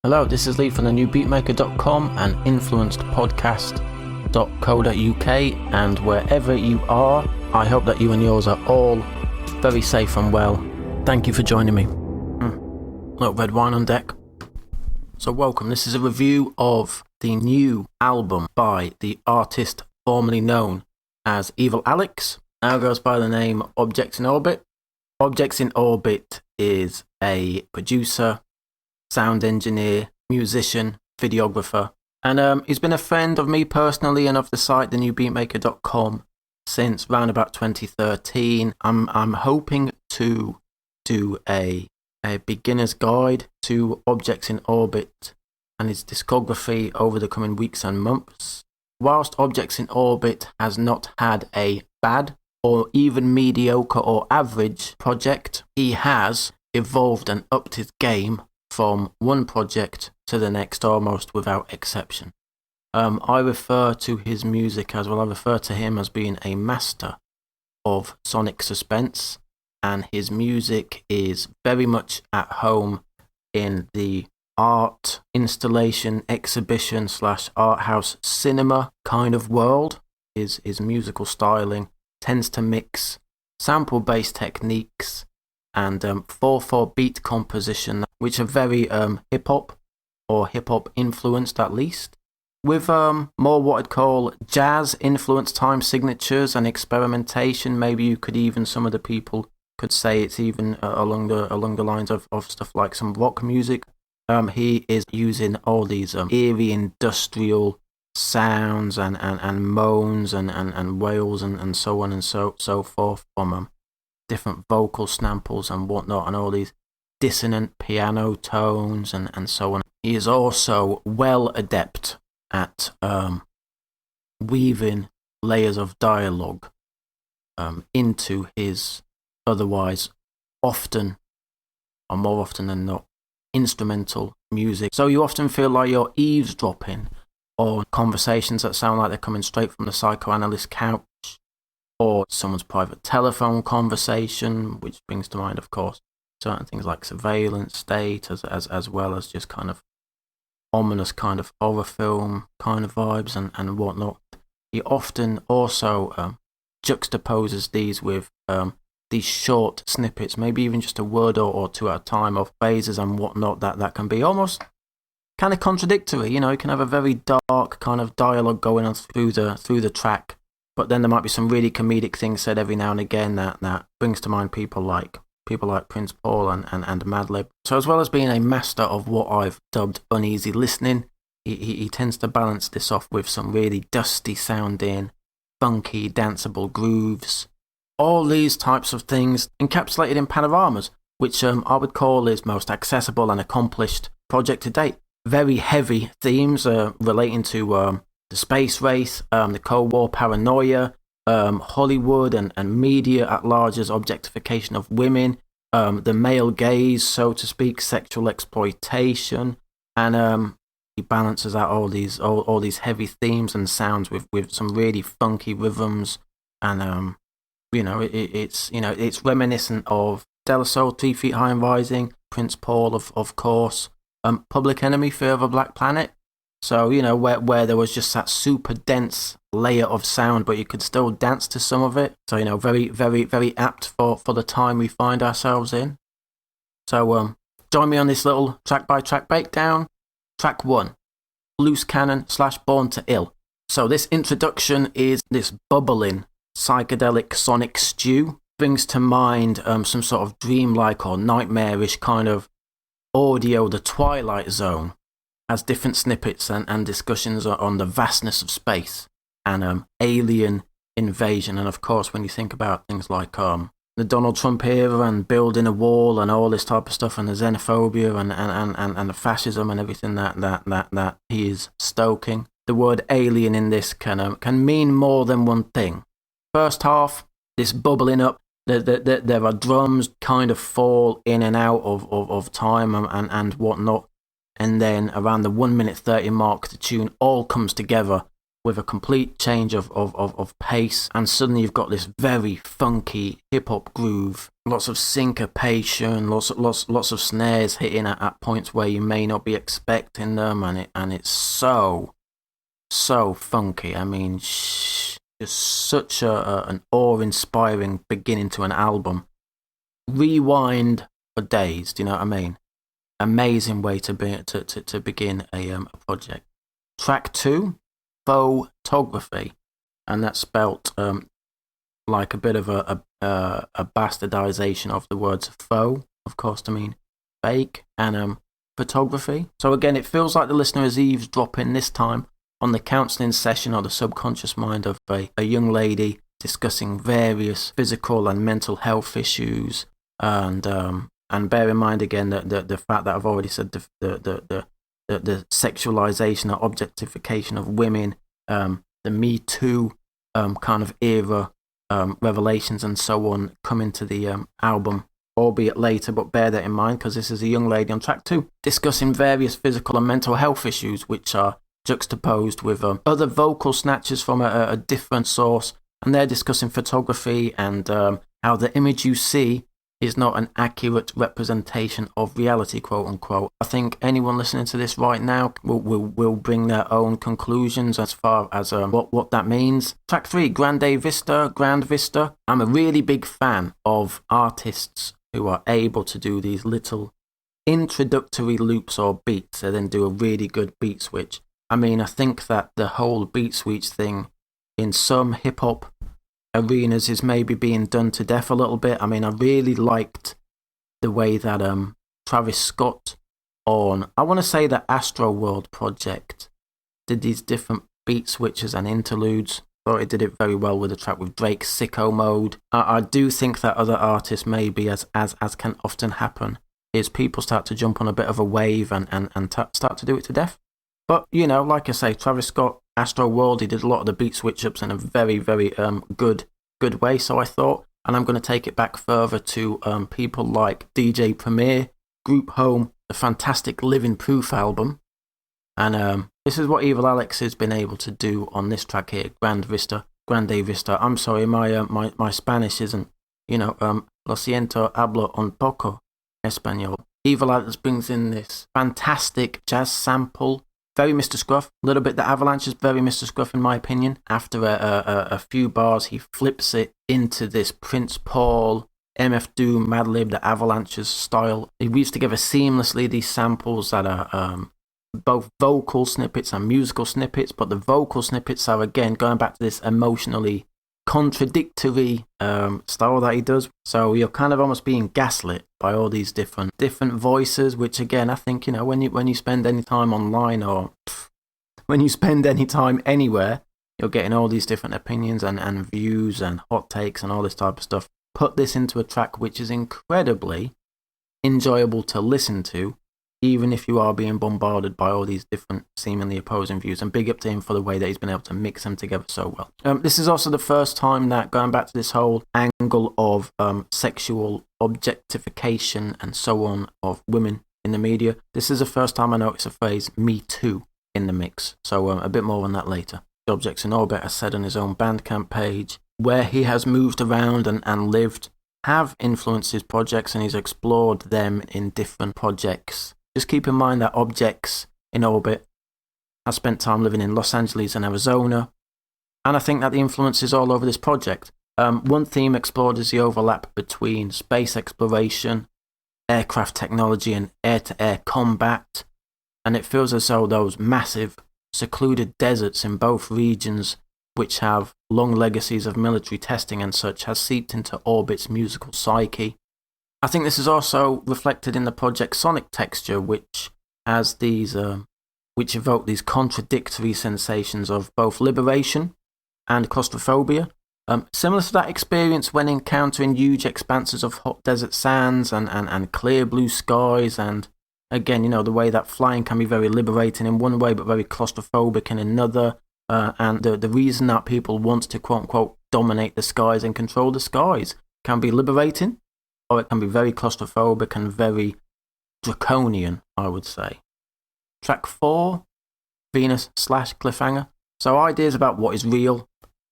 Hello, this is Lee from the new Beatmaker.com and influencedpodcast.co.uk, and wherever you are, I hope that you and yours are all very safe and well. Thank you for joining me. Little red wine on deck. So welcome, this is a review of the new album by the artist formerly known as Evil Alex, now goes by the name Objects in Orbit. Objects in Orbit is a producer, sound engineer, musician, videographer, and he's been a friend of me personally and of the site thenewbeatmaker.com since round about 2013. I'm hoping to do a beginner's guide to Objects in Orbit and his discography over the coming weeks and months. Whilst Objects in Orbit has not had a bad or even mediocre or average project, he has evolved and upped his game from one project to the next almost without exception. I refer to his music as, well, I refer to him as being a master of sonic suspense, and his music is very much at home in the art installation, exhibition / art house cinema kind of world. His musical styling tends to mix sample-based techniques and 4/4 beat composition, which are very hip-hop or hip-hop influenced at least, with more what I'd call jazz-influenced time signatures and experimentation. Maybe you could even, some of the people could say it's even along the lines of stuff like some rock music. He is using all these eerie industrial sounds and moans and wails and so on and so forth from different vocal samples and whatnot, and all these dissonant piano tones and so on. He is also well adept at weaving layers of dialogue into his otherwise often, or more often than not, instrumental music. So you often feel like you're eavesdropping on conversations that sound like they're coming straight from the psychoanalyst couch, or someone's private telephone conversation, which brings to mind, of course, certain things like Surveillance State, as well as just kind of ominous kind of horror film kind of vibes and whatnot. He often also juxtaposes these with these short snippets, maybe even just a word or two at a time, of phrases and whatnot that can be almost kind of contradictory. You know, you can have a very dark kind of dialogue going on through the track, but then there might be some really comedic things said every now and again that brings to mind people like Prince Paul and Madlib. So as well as being a master of what I've dubbed uneasy listening, he tends to balance this off with some really dusty sounding, funky, danceable grooves. All these types of things encapsulated in Panoramas, which I would call his most accessible and accomplished project to date. Very heavy themes relating to the space race, the Cold War paranoia, Hollywood and media at large's objectification of women, the male gaze, so to speak, sexual exploitation, and he balances out all these heavy themes and sounds with some really funky rhythms, and it's reminiscent of De La Soul, 3 Feet High and Rising, Prince Paul, of course, Public Enemy, Fear of a Black Planet. So, you know, where there was just that super dense layer of sound, but you could still dance to some of it. So, you know, very, very, very apt for the time we find ourselves in. So, join me on this little track-by-track breakdown. Track 1, Loose Cannon / Born to Ill. So this introduction is this bubbling, psychedelic sonic stew. Brings to mind some sort of dreamlike or nightmarish kind of audio, the Twilight Zone, has different snippets and discussions on the vastness of space and alien invasion. And of course, when you think about things like the Donald Trump era and building a wall and all this type of stuff, and the xenophobia and the fascism and everything that he is stoking, the word alien in this can mean more than one thing. First half, this bubbling up, there are drums kind of fall in and out of time and whatnot. And then around the 1 minute 30 mark, the tune all comes together with a complete change of pace, and suddenly you've got this very funky hip-hop groove, lots of syncopation, lots of snares hitting at points where you may not be expecting them, and it's so funky. I mean, just such an awe-inspiring beginning to an album. Rewind for days, do you know what I mean? Amazing way to begin a project. Track 2, Photography, and that's spelt like a bit of a bastardization of the words faux, of course, to mean fake, and photography. So again, it feels like the listener is eavesdropping this time on the counselling session or the subconscious mind of a young lady discussing various physical and mental health issues, and bear in mind again that the fact that I've already said the sexualization or objectification of women, the Me Too kind of era revelations and so on come into the album, albeit later, but bear that in mind because this is a young lady on track 2 discussing various physical and mental health issues which are juxtaposed with other vocal snatches from a different source, and they're discussing photography and how the image you see is not an accurate representation of reality, quote unquote. I think anyone listening to this right now will bring their own conclusions as far as what that means. Track 3, Grand Vista. I'm a really big fan of artists who are able to do these little introductory loops or beats and then do a really good beat switch. I mean, I think that the whole beat switch thing in some hip-hop arenas is maybe being done to death a little bit. I mean, I really liked the way that Travis Scott on, I want to say the Astro World project, did these different beat switches and interludes. Thought he did it very well with the track with Drake's Sicko Mode. I do think that other artists maybe, as can often happen, is people start to jump on a bit of a wave and start to do it to death. But, you know, like I say, Travis Scott, Astro World, he did a lot of the beat switch-ups in a very, very good way, so I thought. And I'm going to take it back further to people like DJ Premier, Group Home, the fantastic Living Proof album. And this is what Evil Alex has been able to do on this track here, Grande Vista. I'm sorry, my Spanish isn't, lo siento, hablo un poco español. Evil Alex brings in this fantastic jazz sample, very Mr. Scruff. A little bit the Avalanche is very Mr. Scruff in my opinion. After a few bars, he flips it into this Prince Paul, MF Doom, Madlib, the Avalanche's style. He weaves together seamlessly these samples that are both vocal snippets and musical snippets, but the vocal snippets are again going back to this emotionally contradictory style that he does. So you're kind of almost being gaslit by all these different voices, which again, I think, when you spend any time online or when you spend any time anywhere, you're getting all these different opinions and views and hot takes and all this type of stuff. Put this into a track which is incredibly enjoyable to listen to, even if you are being bombarded by all these different seemingly opposing views. And big up to him for the way that he's been able to mix them together so well. This is also the first time that, going back to this whole angle of sexual objectification and so on of women in the media, this is the first time I noticed the phrase Me Too in the mix. So a bit more on that later. Objects in Orbit has said on his own Bandcamp page, where he has moved around and lived, have influenced his projects, and he's explored them in different projects. Just keep in mind that Objects in Orbit has spent time living in Los Angeles and Arizona, and I think that the influence is all over this project. One theme explored is the overlap between space exploration, aircraft technology, and air-to-air combat, and it feels as though those massive, secluded deserts in both regions, which have long legacies of military testing and such, has seeped into Orbit's musical psyche. I think this is also reflected in the project's sonic texture, which has these, which evoke these contradictory sensations of both liberation and claustrophobia. Similar to that experience when encountering huge expanses of hot desert sands and clear blue skies, and again, the way that flying can be very liberating in one way but very claustrophobic in another, and the reason that people want to quote-unquote dominate the skies and control the skies can be liberating, or it can be very claustrophobic and very draconian, I would say. Track 4, Venus/Cliffhanger. So ideas about what is real,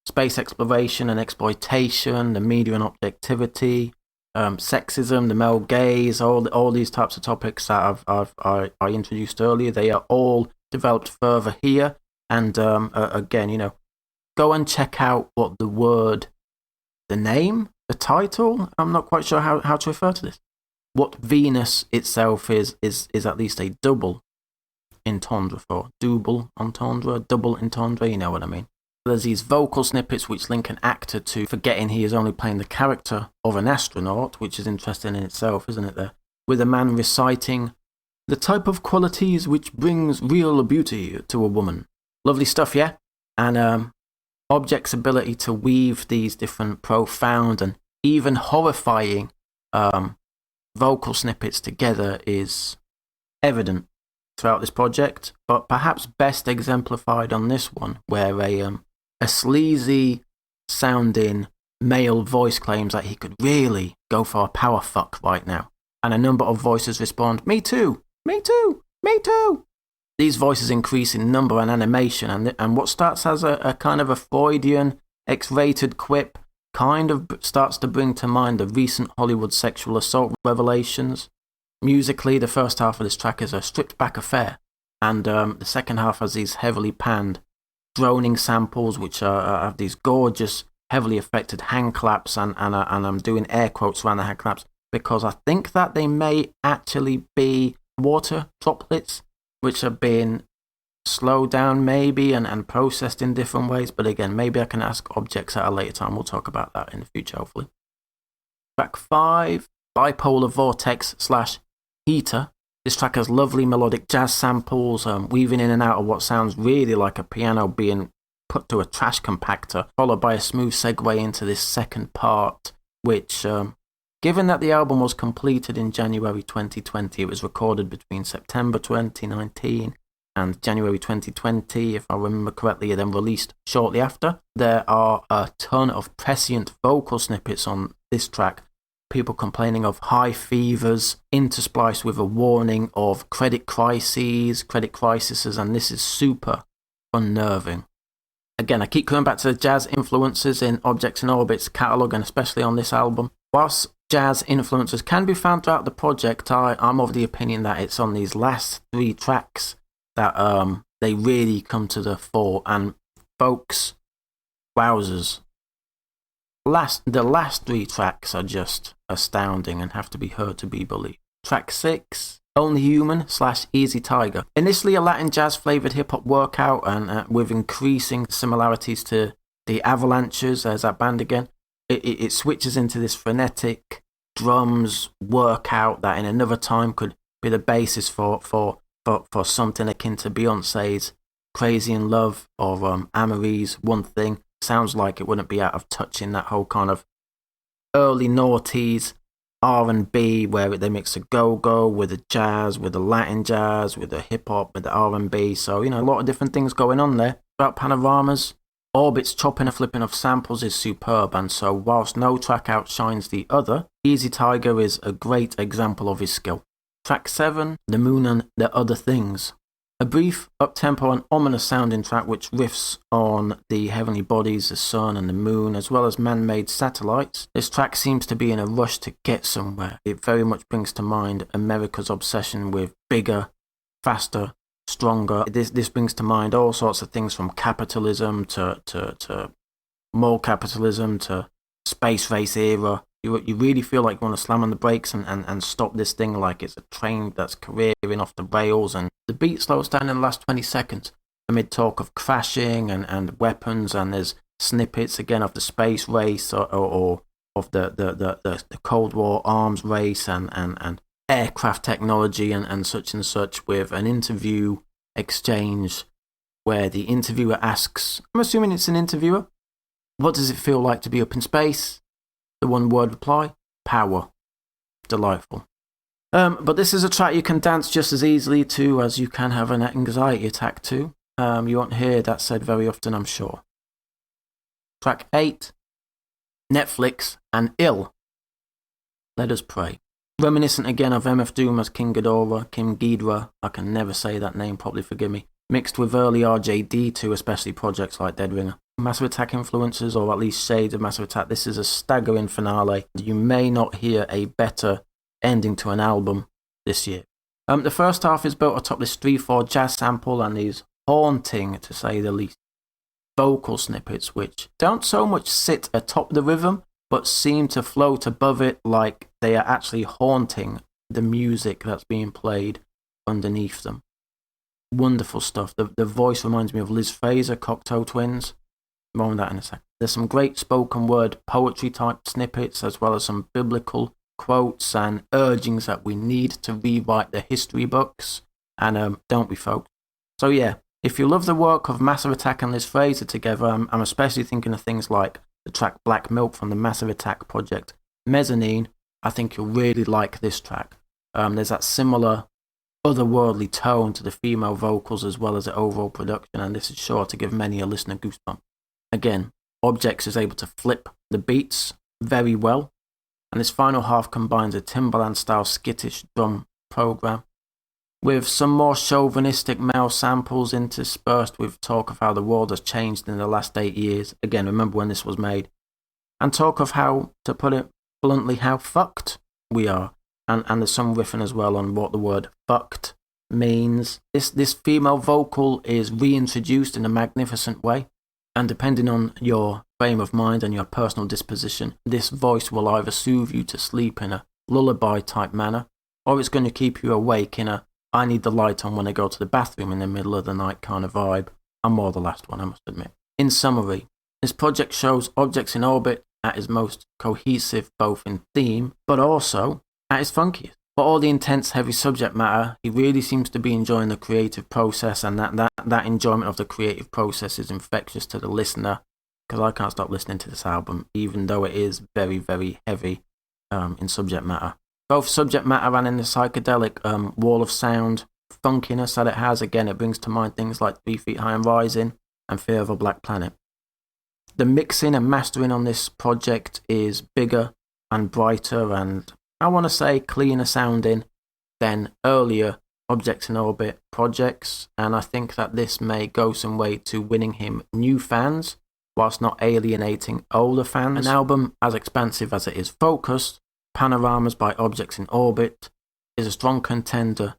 space exploration and exploitation, the media and objectivity, sexism, the male gaze, all these types of topics that I introduced earlier, they are all developed further here. And again, go and check out what the name, the title, I'm not quite sure how to refer to this. What Venus itself is at least a double entendre for double entendre, double entendre, you know what I mean. There's these vocal snippets which link an actor to forgetting he is only playing the character of an astronaut, which is interesting in itself, isn't it there? With a man reciting the type of qualities which brings real beauty to a woman. Lovely stuff, yeah? And Object's ability to weave these different profound and even horrifying vocal snippets together is evident throughout this project, but perhaps best exemplified on this one, where a sleazy sounding male voice claims that he could really go for a power fuck right now, and a number of voices respond, "Me too, me too, me too." These voices increase in number and animation, and what starts as a kind of a Freudian, X-rated quip kind of starts to bring to mind the recent Hollywood sexual assault revelations. Musically, the first half of this track is a stripped-back affair, and the second half has these heavily panned, droning samples, which have these gorgeous, heavily affected hand claps, and I'm doing air quotes around the hand claps, because I think that they may actually be water droplets, which have been slowed down maybe and processed in different ways. But again, maybe I can ask Objects at a later time. We'll talk about that in the future, hopefully. Track 5, Bipolar Vortex / Heater. This track has lovely melodic jazz samples, weaving in and out of what sounds really like a piano being put to a trash compactor, followed by a smooth segue into this second part, which, given that the album was completed in January 2020, it was recorded between September 2019 and January 2020, if I remember correctly, and then released shortly after. There are a ton of prescient vocal snippets on this track, people complaining of high fevers, interspliced with a warning of credit crises, and this is super unnerving. Again, I keep coming back to the jazz influences in Objects in Orbit's catalogue, and especially on this album. Whilst jazz influences can be found throughout the project, I'm of the opinion that it's on these last 3 tracks that they really come to the fore. And folks, wowzers, the last 3 tracks are just astounding and have to be heard to be believed. Track 6, Only Human / Easy Tiger. Initially a Latin jazz flavoured hip-hop workout, and with increasing similarities to the Avalanches, as that band again, it switches into this frenetic drums workout that in another time could be the basis for something akin to Beyonce's Crazy in Love or Amory's One Thing. Sounds like it wouldn't be out of touch in that whole kind of early noughties R&B, where they mix a go-go with the jazz, with the Latin jazz, with the hip-hop, with the R&B. So, a lot of different things going on there. About Panoramas, Orbit's chopping and flipping of samples is superb, and so whilst no track outshines the other, Easy Tiger is a great example of his skill. Track 7, The Moon and the Other Things. A brief, up-tempo and ominous sounding track which riffs on the heavenly bodies, the sun and the moon, as well as man-made satellites. This track seems to be in a rush to get somewhere. It very much brings to mind America's obsession with bigger, faster, stronger. This brings to mind all sorts of things, from capitalism to more capitalism to space race era. You really feel like you want to slam on the brakes and stop this thing like it's a train that's careering off the rails, and the beat slows down in the last 20 seconds amid talk of crashing and weapons, and there's snippets again of the space race or of the Cold War arms race and aircraft technology and such, with an interview exchange where the interviewer asks, I'm assuming it's an interviewer, what does it feel like to be up in space? The one-word reply, power. Delightful. But this is a track you can dance just as easily to as you can have an anxiety attack to. You won't hear that said very often, I'm sure. Track 8, Netflix and Ill. Let Us Pray. Reminiscent again of MF Doom as King Ghidorah, I can never say that name properly, forgive me. mixed with early RJD to especially projects like Dead Ringer. Massive Attack influences, or at least shades of Massive Attack. This is a staggering finale. You may not hear a better ending to an album this year. The first half is built atop this 3/4 jazz sample and these haunting, to say the least, vocal snippets which don't so much sit atop the rhythm but seem to float above it, like they are actually haunting the music that's being played underneath them. Wonderful stuff. The voice reminds me of Liz Fraser, Cocteau Twins. More on that in a second. There's some great spoken word poetry type snippets, as well as some biblical quotes and urgings that we need to rewrite the history books. And don't we, folks? So yeah, if you love the work of Massive Attack and Liz Fraser together, I'm especially thinking of things like the track Black Milk from the Massive Attack project Mezzanine. I think you'll really like this track. There's that similar otherworldly tone to the female vocals as well as the overall production, and this is sure to give many a listener goosebump. Again, Objects is able to flip the beats very well, and this final half combines a Timbaland-style skittish drum program with some more chauvinistic male samples interspersed with talk of how the world has changed in the last 8 years. Again, remember when this was made. And talk of how, to put it bluntly, how fucked we are. And there's some riffing as well on what the word fucked means. This female vocal is reintroduced in a magnificent way. And depending on your frame of mind and your personal disposition, this voice will either soothe you to sleep in a lullaby type manner, or it's going to keep you awake in a I need the light on when I go to the bathroom in the middle of the night kind of vibe. I'm more the last one, I must admit. In summary, this project shows Objects in Orbit at his most cohesive both in theme, but also at his funkiest. For all the intense, heavy subject matter, he really seems to be enjoying the creative process, and that enjoyment of the creative process is infectious to the listener, because I can't stop listening to this album, even though it is very, very heavy in subject matter. Both subject matter and in the psychedelic wall of sound funkiness that it has. Again, it brings to mind things like 3 Feet High and Rising and Fear of a Black Planet. The mixing and mastering on this project is bigger and brighter and, I want to say, cleaner sounding than earlier Objects in Orbit projects, and I think that this may go some way to winning him new fans whilst not alienating older fans. An album as expansive as it is focused, Panoramas by Objects in Orbit is a strong contender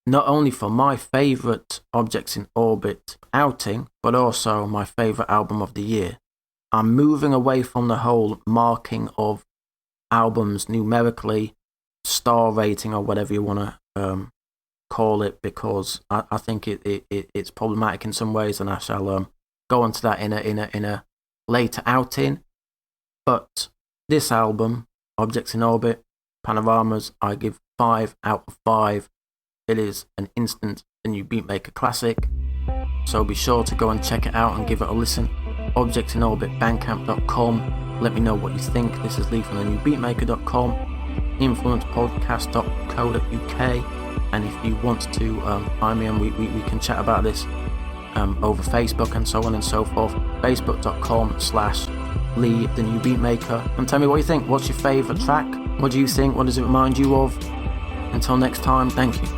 not only for my favourite Objects in Orbit outing, but also my favourite album of the year. I'm moving away from the whole marking of albums numerically, star rating or whatever you want to call it, because I think it's problematic in some ways, and I shall go on to that in a later outing. But this album, Objects in Orbit, Panoramas, I give 5 out of 5. It is an instant The New Beatmaker classic, so be sure to go and check it out and give it a listen. Objects in Orbit, bandcamp.com. Let me know what you think. This is Lee from thenewbeatmaker.com, influencepodcast.co.uk, and if you want to find me and we can chat about this over Facebook and so on and so forth, facebook.com/Lee the New Beatmaker, and tell me what you think. What's your favourite track? What do you think? What does it remind you of? Until next time, thank you.